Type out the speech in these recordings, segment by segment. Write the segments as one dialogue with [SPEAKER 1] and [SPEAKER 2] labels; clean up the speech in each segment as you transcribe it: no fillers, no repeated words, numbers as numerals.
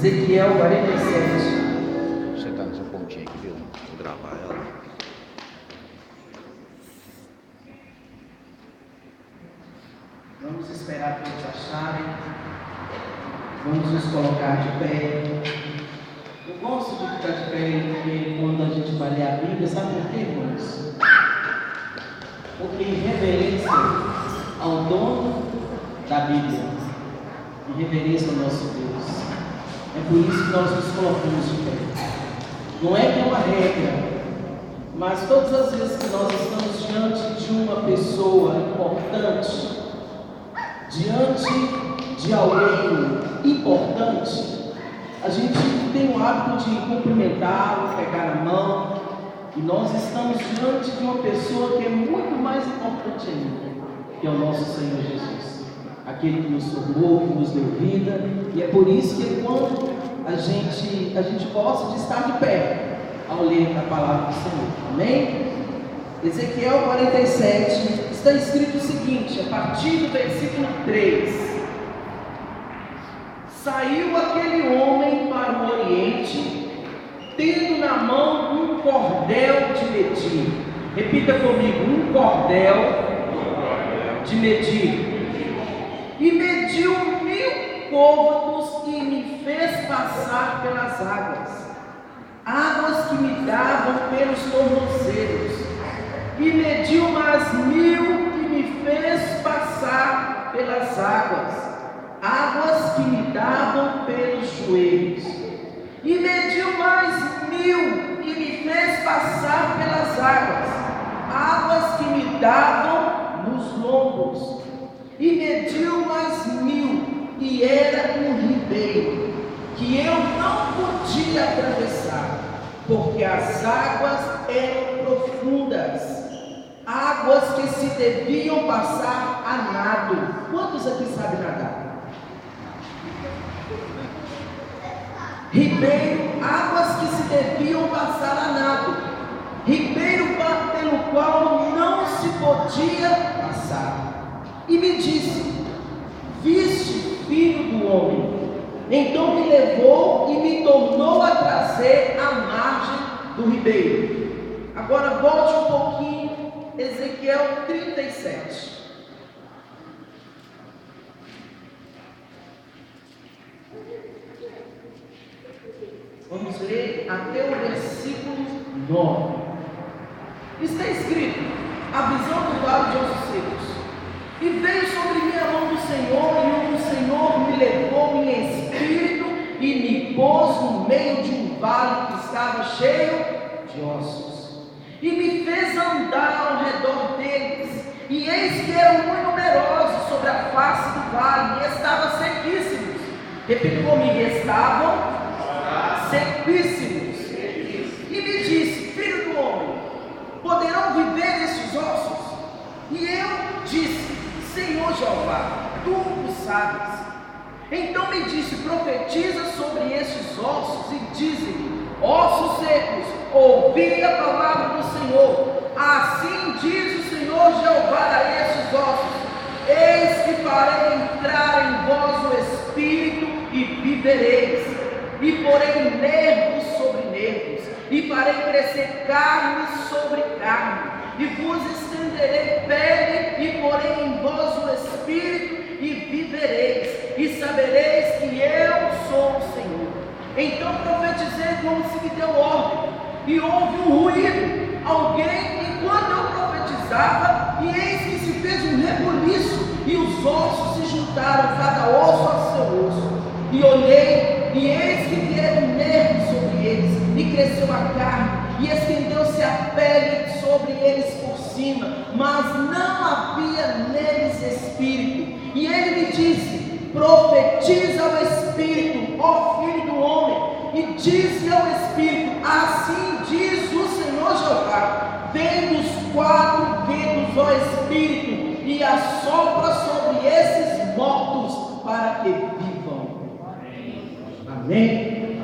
[SPEAKER 1] Ezequiel 47.
[SPEAKER 2] Você está nessa pontinha aqui, viu? Vou gravar ela.
[SPEAKER 1] Vamos esperar todos acharem. Vamos nos colocar de pé. Eu gosto de ficar de pé porque quando a gente vai ler a Bíblia, sabe por quê, irmãos? Porque em reverência ao dono da Bíblia, em reverência ao nosso Deus. É por isso que nós nos colocamos de pé. Não é que é uma regra, mas todas as vezes que nós estamos diante de uma pessoa importante, diante de alguém importante, a gente tem o hábito de cumprimentá-lo, pegar a mão, e nós estamos diante de uma pessoa que é muito mais importante ainda, que é o nosso Senhor Jesus, aquele que nos formou, que nos deu vida, e é por isso que quando a gente gosta de estar de pé ao ler a palavra do Senhor, amém? Ezequiel 47, está escrito o seguinte, a partir do versículo 3: Saiu aquele homem para o oriente, tendo na mão um cordel de medir. Repita comigo, um cordel de medir. E mediu 1000 côvados e me fez passar pelas águas que me davam pelos tornozelos. E mediu mais 1000 e me fez passar pelas águas que me davam pelos joelhos. E mediu mais 1000 e me fez passar pelas águas que me davam nos lombos. E mediu mais 1000 e era um ribeiro que eu não podia atravessar, porque as águas eram profundas, águas que se deviam passar a nado. Quantos aqui sabem nadar? Ribeiro, águas que se deviam passar a nado, ribeiro pelo qual não se podia passar. E me disse: Viste, filho do homem? Então me levou e me tornou a trazer à margem do ribeiro. Agora volte um pouquinho, Ezequiel 37. Vamos ler até o versículo 9. Está escrito: a visão do vale de ossos secos. E veio sobre mim a mão do Senhor, e o Senhor me levou em espírito e me pôs no meio de um vale que estava cheio de ossos. E me fez andar ao redor deles, e eis que eram muito numerosos sobre a face do vale, e estavam sequíssimos. Repita comigo: estavam sequíssimos. E me disse: filho do homem, poderão viver estes ossos? E eu disse: Senhor Jeová, tu o sabes. Então me disse: profetiza sobre estes ossos e dize-lhe: ossos secos, ouvi a palavra do Senhor. Assim diz o Senhor Jeová a estes ossos: eis que farei entrar em vós o espírito e vivereis, e porei nervos sobre nervos, e farei crescer carne sobre carne, e vos estenderei pele, e porei em vós o espírito, e vivereis, e sabereis que eu sou o Senhor. Então profetizei como se me deu ordem, e houve um ruído, alguém, enquanto eu profetizava, e eis que se fez um rebuliço, e os ossos se juntaram, cada osso a seu osso. E olhei, e eis que vieram nervos sobre eles, e cresceu a carne, e estendeu-se a pele sobre eles por cima, mas não havia neles espírito. E ele me disse: profetiza ao espírito, ó filho do homem, e diz ao espírito: assim diz o Senhor Jeová: vem dos 4 ventos, ó espírito, e assopra sobre esses mortos para que vivam. Amém?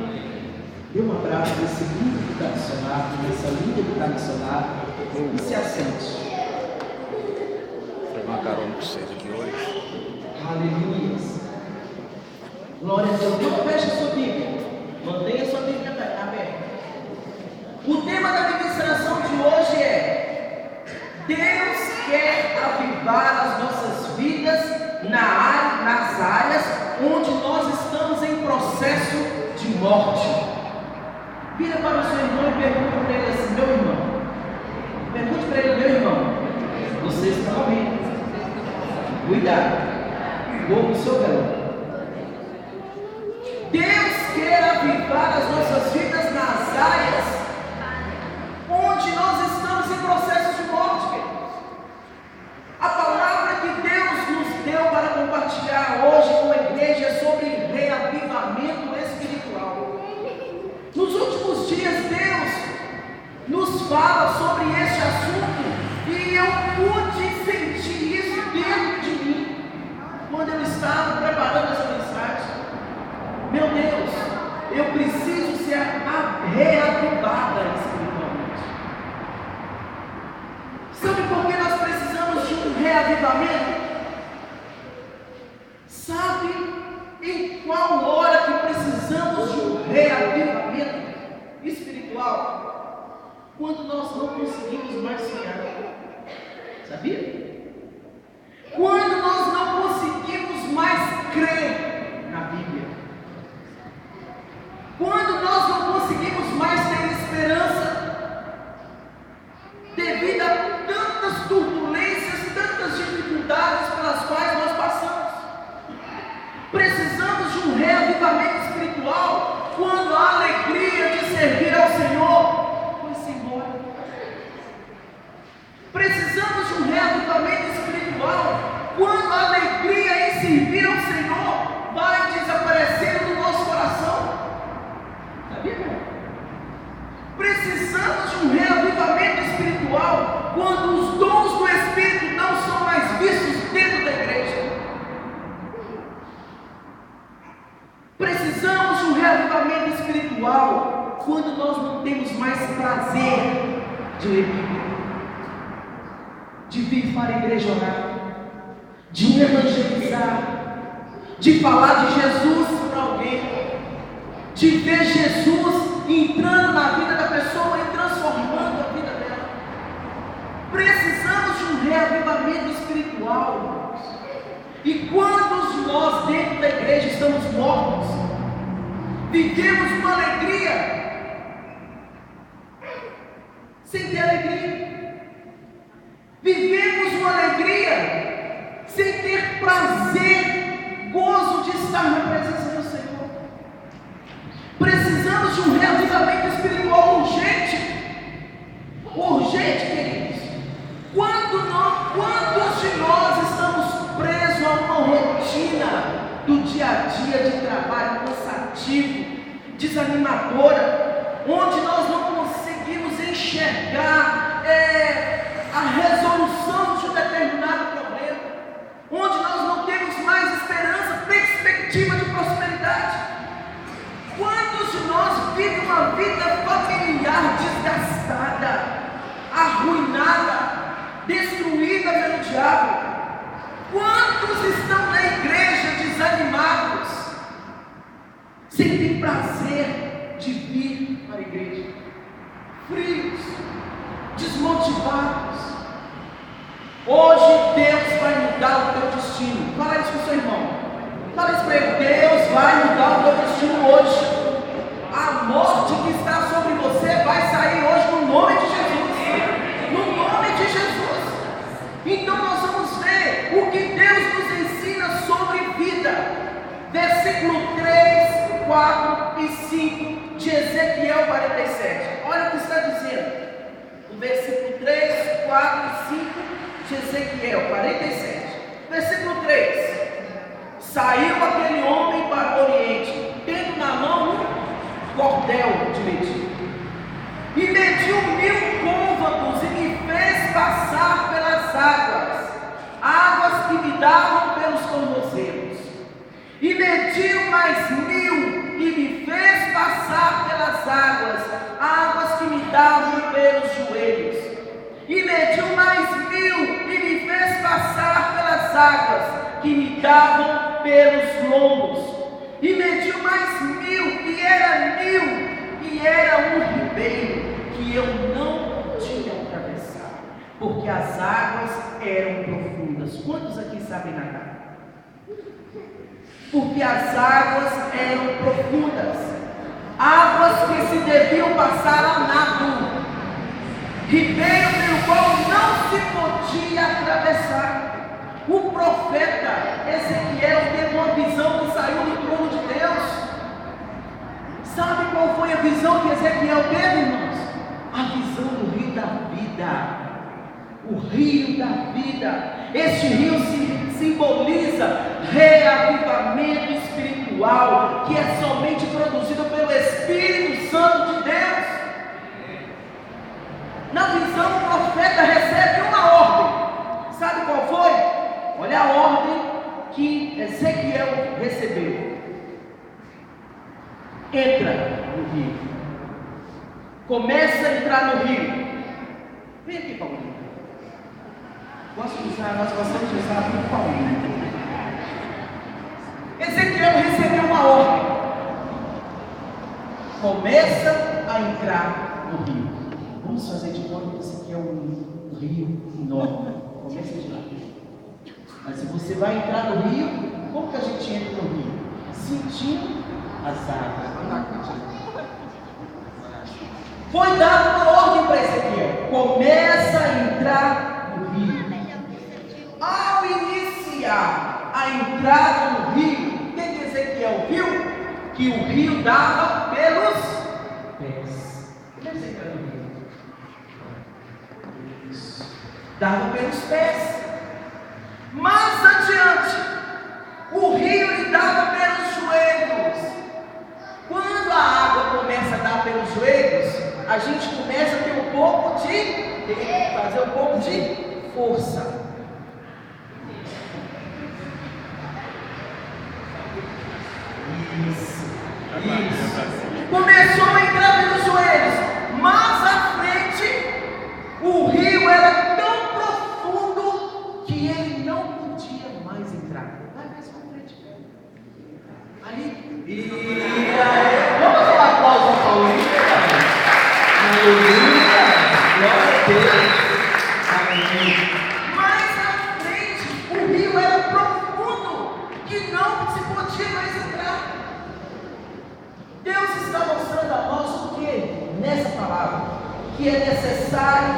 [SPEAKER 1] Dê um abraço nesse lindo que está missionário, nessa linda que está missionária, e se assente.
[SPEAKER 2] Vou pegar uma carona com vocês aqui hoje.
[SPEAKER 1] Aleluia. Glória a Deus. Então feche a sua Bíblia. Mantenha sua Bíblia aberta. O tema da ministração de hoje é: Deus quer avivar as nossas vidas nas áreas onde nós estamos em processo de morte. Vira para o seu irmão e pergunta para ele assim: meu irmão, pergunte para ele: meu irmão, você está morrendo? Cuidado, vou para o seu garoto. Deus quer avivar as nossas vidas nas áreas onde nós estamos em processo de morte, queridos. A palavra que Deus nos deu para compartilhar hoje com a igreja é sobre reavivamento espiritual. Nos últimos dias, Deus nos fala sobre este assunto e eu pude sentir isso dentro de mim quando eu estava preparando essa mensagem. Meu Deus, eu preciso ser reavivada espiritualmente. Sabe por que nós precisamos de um reavivamento? Sabe em qual hora que precisamos de um reavivamento espiritual? Quando nós não conseguimos mais sonhar. Sabia? Quando nós não conseguimos mais crer na Bíblia. Quando nós não conseguimos mais ter esperança, devido a tantas turbulências, tantas dificuldades pelas quais nós passamos. Precisamos de um reavivamento espiritual quando a alegria de servir ao Senhor foi-se embora. Precisamos de um reavivamento espiritual quando a alegria em servir ao Senhor vai desaparecendo do nosso coração. Precisamos de um reavivamento espiritual quando os dons do Espírito não são mais vistos dentro da igreja. Precisamos de um reavivamento espiritual quando nós não temos mais prazer de ler Bíblia, de vir para a igreja orar, de evangelizar, de falar de Jesus para alguém, de ver Jesus entrando na vida da pessoa e transformando a vida dela. Precisamos de um reavivamento espiritual, irmãos. E quantos de nós dentro da igreja estamos mortos? Vivemos uma alegria sem ter alegria. Vivemos uma alegria sem ter prazer, gozo de estar na presença do Senhor. Precisamos de um reavivamento espiritual urgente. Urgente, queridos. Quantos de nós estamos presos a uma rotina do dia a dia de trabalho cansativo, desanimadora, onde nós não conseguimos enxergar a resolução de um determinado problema, onde nós não temos mais esperança, perspectiva de prosperidade? Quantos de nós vivem uma vida familiar desgastada, arruinada, destruída pelo diabo? Quantos estão na igreja desanimados, sem ter prazer de vir para a igreja? Frios, desmotivados. Hoje Deus vai mudar o teu destino. Fala isso com o seu irmão. Fala isso para ele: Deus vai mudar o teu destino hoje. A morte que está sobre você vai sair hoje no nome de Jesus. No nome de Jesus. Então nós vamos ver o que Deus nos ensina sobre vida. Versículo 3, 4 e 5 de Ezequiel 47. Olha o que está dizendo. O versículo 3, 4 e 5 de Ezequiel 47. Versículo 3. Saiu aquele homem para o Oriente, tendo na mão um cordel de medir, e mediu 1000 côvados, e me fez passar pelas águas que me davam pelos tornozelos, e mediu mais 1000, e me fez passar pelas águas que me davam pelos joelhos, e mediu mais 1000, e me fez passar pelas águas que me davam pelos lombos, e mediu mais 1000, e era um ribeiro que eu não podia atravessar, porque as águas eram profundas. Quantos aqui sabem nadar? Porque as águas eram profundas, águas que se deviam passar a nado, ribeiro pelo qual não se podia atravessar. O profeta Ezequiel teve uma visão que saiu do trono de Deus. Sabe qual foi a visão que Ezequiel teve, irmãos? A visão do rio da vida. O rio da vida. Este rio simboliza reavivamento espiritual, que é somente produzido pelo Espírito Santo de Deus. Na visão, o profeta recebe uma ordem. Sabe qual foi? Olha a ordem que Ezequiel recebeu. Entra no rio. Começa a entrar no rio. Vem aqui, Paulinho. Nós gostamos de usar muito Paulinho. Ezequiel recebeu uma ordem. Começa a entrar no rio. Vamos fazer de conta que esse aqui é um rio enorme. Começa de lá. Mas se você vai entrar no rio, como que a gente entra no rio? Sentindo as águas. Foi dada uma ordem para Ezequiel: começa a entrar no rio. Ao iniciar a entrada no rio, o que Ezequiel viu? Que o rio dava pelos pés. Começa a entrar no rio. Dava pelos pés. Mais adiante, o rio lhe dava pelos joelhos. Quando a água começa a dar pelos joelhos, a gente começa a ter um pouco de fazer um pouco de força. Isso. Começou a entrar pelos joelhos, mas à frente o rio era tão profundo que ele não podia mais entrar. Vai mais para frente. Ali. Vamos dar um aplauso ao Paulinho. Aleluia. Glória a Deus. Amém. Mais à frente o rio era profundo que não se podia mais entrar. Deus está mostrando a nós o que? Nessa palavra, que é necessário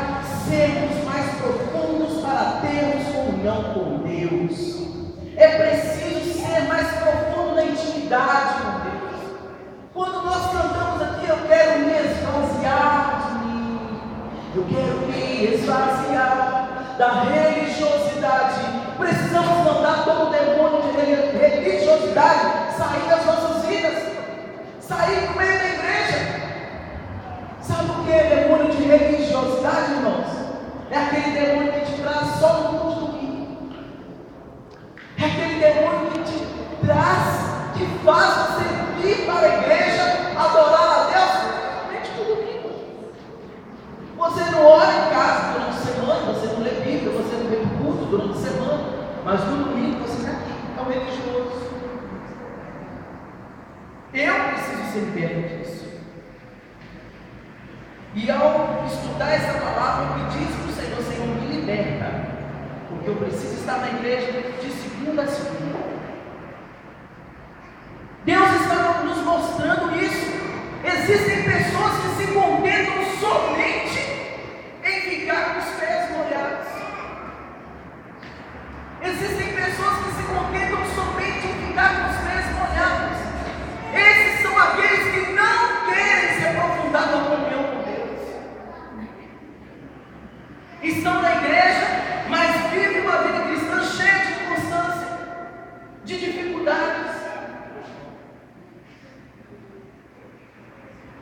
[SPEAKER 1] sermos mais profundos para termos comunhão com Deus. É preciso ser mais profundo na intimidade com Deus. Quando nós cantamos aqui, eu quero me esvaziar de mim, eu quero me esvaziar da religiosidade. Precisamos mandar todo o demônio de religiosidade sair das nossas vidas, sair do meio da igreja. Sabe o que é demônio de religiosidade, irmãos? É aquele demônio que te traz só no culto do domingo. É aquele demônio que te traz, que faz você vir para a igreja, adorar a Deus somente no domingo. Você não ora em casa durante a semana, você não lê Bíblia, você não vê culto durante a semana, mas no domingo você está aqui, é um religioso. Eu preciso ser liberto disso. E ao estudar essa palavra, eu pedi para o Senhor: Senhor, me liberta, porque eu preciso estar na igreja de segunda a segunda. Deus está nos mostrando isso. Existem pessoas que se contentam somente em ficar com os pés molhados. Existem pessoas que se contentam somente em ficar com os pés molhados. Esses são aqueles que não querem se aprofundar na comunhão com Deus. Estão na igreja, mas vivem uma vida cristã cheia de inconstância, de dificuldades.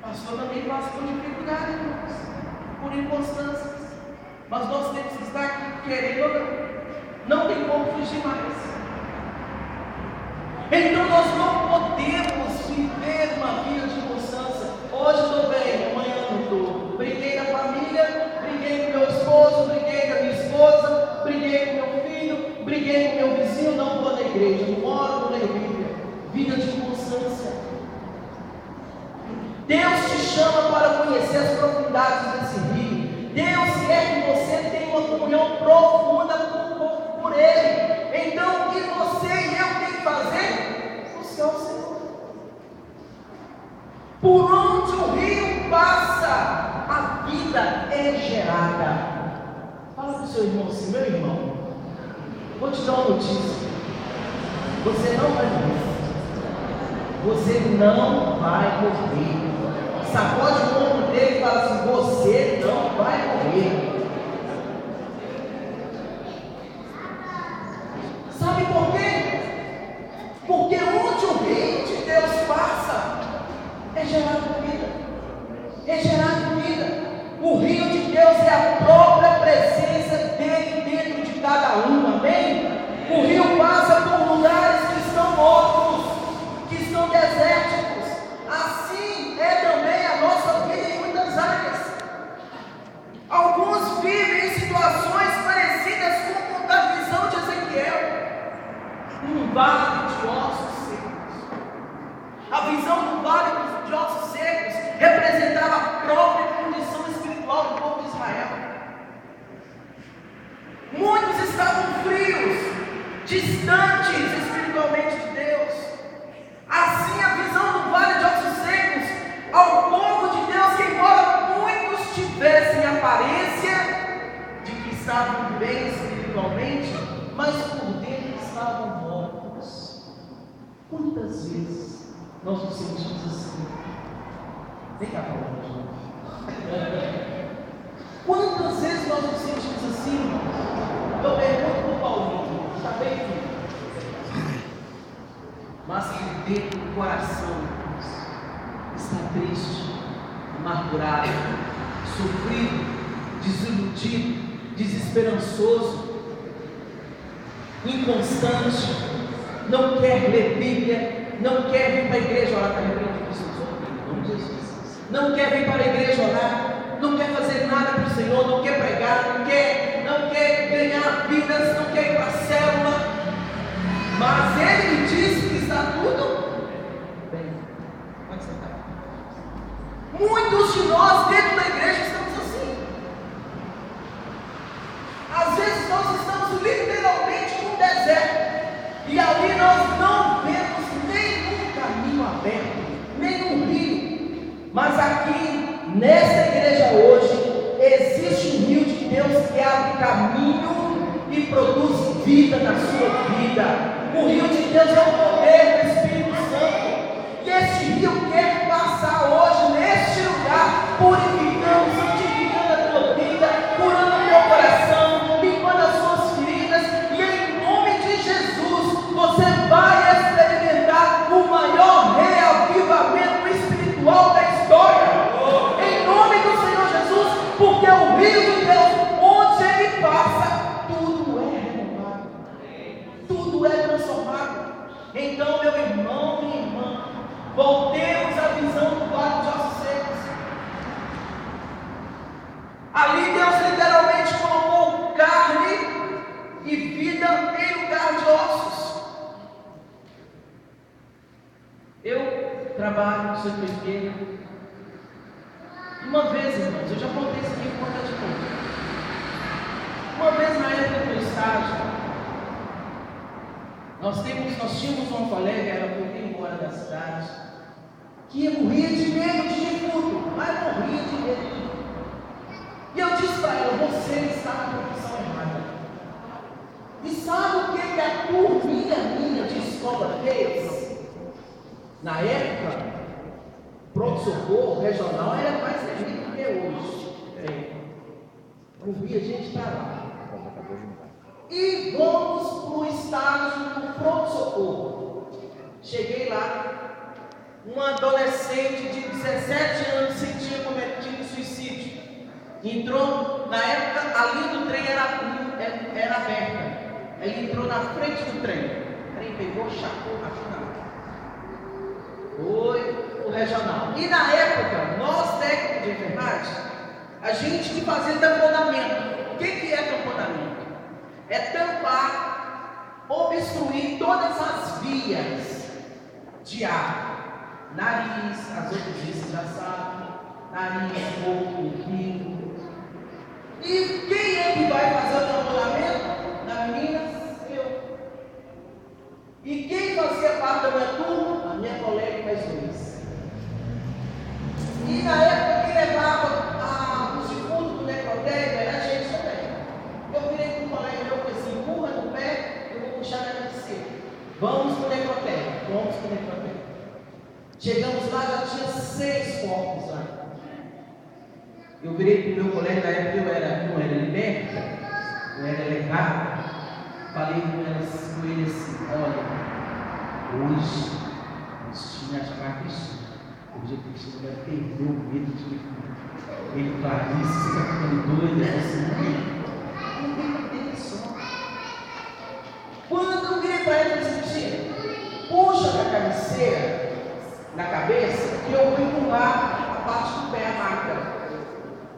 [SPEAKER 1] Pastor também passa por dificuldades, irmãos, por inconstâncias. Mas nós temos que estar aqui, querendo ou não. Não tem como fugir mais. Então nós não podemos viver uma vida de inconstância. Hoje estou bem, amanhã não estou. Briguei na família, briguei com meu esposo, briguei com a minha esposa, briguei com meu filho, briguei com meu vizinho, não vou na igreja, não oro, não leio Bíblia. Vida de inconstância. distância. Deus te chama para conhecer as profundidades desse rio. Deus quer que você tenha uma comunhão profunda por Ele. Então, o que você e eu temos que fazer? Buscar o Senhor. Por onde o rio passa, a vida é gerada. Fala para o seu irmão assim: meu irmão, vou te dar uma notícia. Você não vai morrer. Você não vai morrer. Sacode o ombro dele e fala assim: você não vai morrer. Sabe por quê? Porque onde o rio de Deus passa, é gerado vida. É gerado vida. O rio de Deus é a própria presença dele dentro de cada um. Amém? O rio passa por lugares que estão mortos, que estão desérticos. Assim é também a nossa vida em muitas áreas. Alguns vivem em situações parecidas com a da visão de Ezequiel. Um vale de ossos secos. A visão do vale de ossos secos representava a própria condição espiritual do povo de Israel. Muitos estavam frios, distantes espiritualmente de Deus. Assim, a visão do vale de ossos secos ao povo de Deus, que embora muitos tivessem aparência de que estavam bem espiritualmente, mas por dentro estavam mortos. Quantas vezes nós nos sentimos assim? Vem cá, Paulo. Quantas vezes nós nos sentimos assim, irmãos? Eu pergunto para o Paulinho: está bem, filho? Mas por dentro do coração está triste, amargurado, sofrido, desiludido, desesperançoso, inconstante, não quer ler Bíblia, não quer vir para a igreja orar. Está lembrando disso? Vamos dizer. Não quer vir para a igreja orar, não quer fazer nada para o Senhor, não quer pregar, não quer ganhar vidas, não quer ir para a célula, mas Ele me disse que está tudo bem. Pode sentar. Muitos de nós dentro da igreja estamos assim. Às vezes nós estamos literalmente num deserto, e ali nós não vemos nenhum caminho aberto, nenhum rio. Mas aqui, nesta igreja hoje, existe um rio de Deus que abre caminho e produz vida na sua vida. O rio de Deus é o poder do Espírito Santo. E esse rio quer passar hoje neste lugar, purificando, santificando a tua vida, curando o teu coração, limpando as suas feridas. E em nome de Jesus, você vai experimentar o maior reavivamento espiritual da história, em nome do Senhor Jesus, porque o rio de Deus, onde ele passa, tudo é renovado, tudo é transformado. Então, meu irmão, minha irmã, voltemos à visão do vale de ossos secos. Ali Deus literalmente colocou carne e vida em lugar de ossos. Eu trabalho, sou enfermeiro. Uma vez, irmãos, eu já contei isso aqui por conta de conta. Uma vez na época do estágio, nós tínhamos uma colega, ela foi embora da cidade, que morria de medo de defunto, mas morria de medo de defunto. E eu disse para ela: você está na profissão errada. E sabe o que a turminha minha de escola fez? Na época, pronto-socorro regional era mais terrível do que hoje. Ouvia gente para lá. E vamos para o estágio do pronto-socorro. Cheguei lá, uma adolescente de 17 anos que tinha cometido suicídio. Entrou, na época a linha do trem era aberta. Ele entrou na frente do trem. O trem pegou, chapou, achou na mão. Foi o regional. E na época, nós técnicos de enfermagem, a gente que fazia tamponamento. O que é tamponamento? É tampar, obstruir todas as vias de ar. nariz, as outras dizem já sabem, nariz, boca, ouvido. E quem é que vai fazer o tamponamento? Na menina? Eu. E quem fazia parte da minha turma? A minha colega mais dois. E na época que levava os defuntos do necrotério, era a gente também. Eu virei com um colega meu e falei assim: empurra no pé, eu vou puxar na cabeceira. Vamos para o necrotério. Chegamos lá, já tinha 6 corpos lá. Eu virei para o meu colega, na época eu não era liberto, eu era levado. Falei com ele assim: olha, hoje os tinha chamado Cristina. Hoje a Cristina vai perder o medo de me comer. Ele fala isso, você está ficando doido, é assim, não tem condição. Quando eu virei para ele e disse: Cristina, puxa da cabeceira na cabeça que eu vou empurrar a parte do pé, a maca.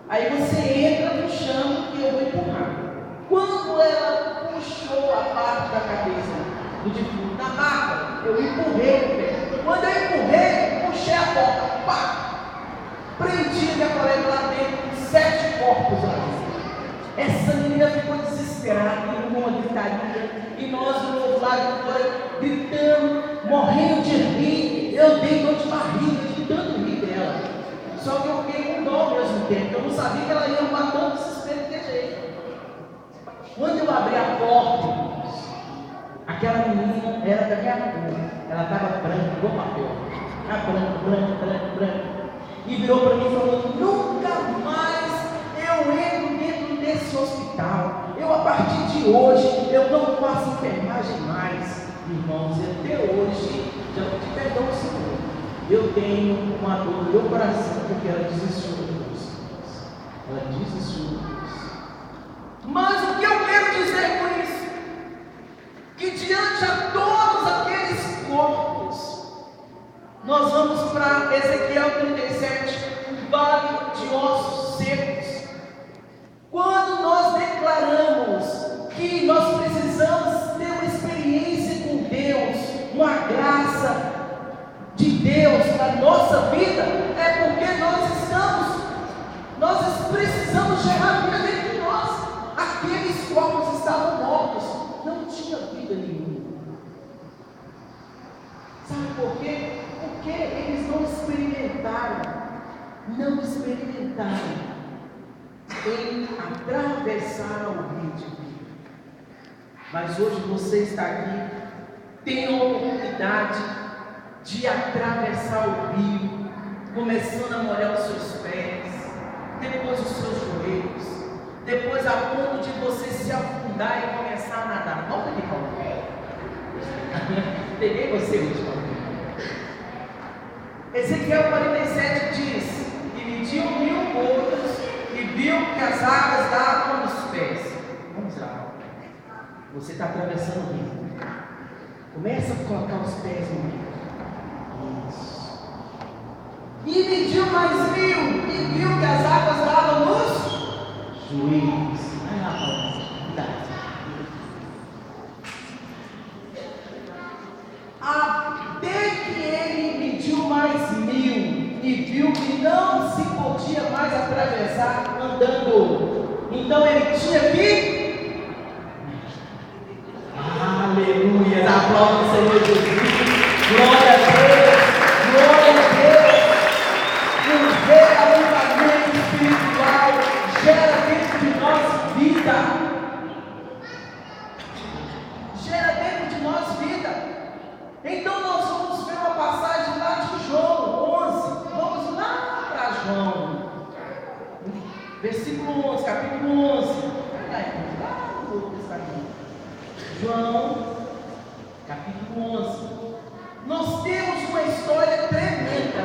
[SPEAKER 1] Aí você entra no chão e eu vou empurrar. Quando ela puxou a parte da cabeça do defunto na maca, eu empurrei o pé. Quando eu empurrei, puxei a porta. Pá! Prendi minha colega lá dentro com 7 corpos lá. Essa menina ficou desesperada, uma gritaria, e nós do outro lado gritando, morrendo de rir. Eu dei dor de barriga de tanto rir dela. Só que eu fiquei com dó ao mesmo tempo. Eu não sabia que ela ia arrumar tanto desespero de jeito. Quando eu abri a porta, aquela menina era da minha cor. Ela estava branca, igual papel. Branca. E virou para mim e falou: nunca mais eu entro dentro desse hospital. Eu, a partir de hoje, eu não faço enfermagem mais. Irmãos, até hoje, já pedi perdão ao Senhor. Eu tenho uma dor no meu coração porque ela desistiu de Deus. Mas o que eu quero dizer com isso? Que diante a todos aqueles corpos, nós vamos para Ezequiel 37, o vale de ossos secos. Quando nós declaramos que nós precisamos ter uma experiência com Deus, uma graça de Deus na nossa vida, é porque nós precisamos gerar vida dentro de nós. Aqueles corpos estavam mortos, não tinha vida nenhuma. Sabe por quê? Porque eles não experimentaram em atravessar o rio de vida. Mas hoje você está aqui, tem a oportunidade de atravessar o rio, começando a molhar os seus pés, depois os seus joelhos, depois a ponto de você se afundar e começar a nadar. Volta aqui, Paulo. Peguei você hoje, Paulo. Ezequiel 47 diz: e mediu 1000 bodas e viu que as águas davam nos pés. Vamos lá. Você está atravessando o rio. Começa a colocar os pés no rio. E mediu mais 1000 e viu que as águas davam nos joelhos. Vai lá, Paulo, cuidado. Até que ele mediu mais 1000 e viu que não se podia mais atravessar andando. Então ele tinha que. Aleluia! Aplauda o Senhor Jesus. Glória a Deus. Glória a Deus. O reavivamento espiritual gera dentro de nós vida. Gera dentro de nós vida. Então nós vamos ver uma passagem lá de João 11. Vamos lá para João. Versículo 11, capítulo 11. Lá no Novo Testamento. João, capítulo 11. Nós temos uma história tremenda,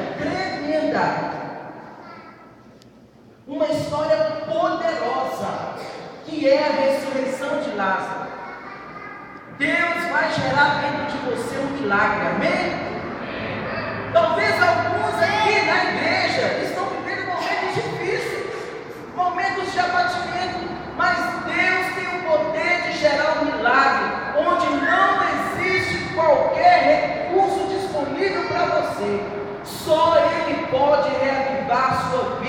[SPEAKER 1] uma história poderosa, que é a ressurreição de Lázaro. Deus vai gerar dentro de você um milagre, amém? Talvez alguns aqui na igreja estão vivendo momentos difíceis, momentos de abatimento, mas Deus tem o poder de gerar um milagre, onde não existe qualquer recurso disponível para você.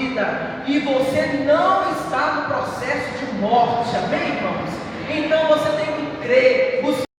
[SPEAKER 1] vida e você não está no processo de morte, amém, irmãos? Então você tem que crer, buscar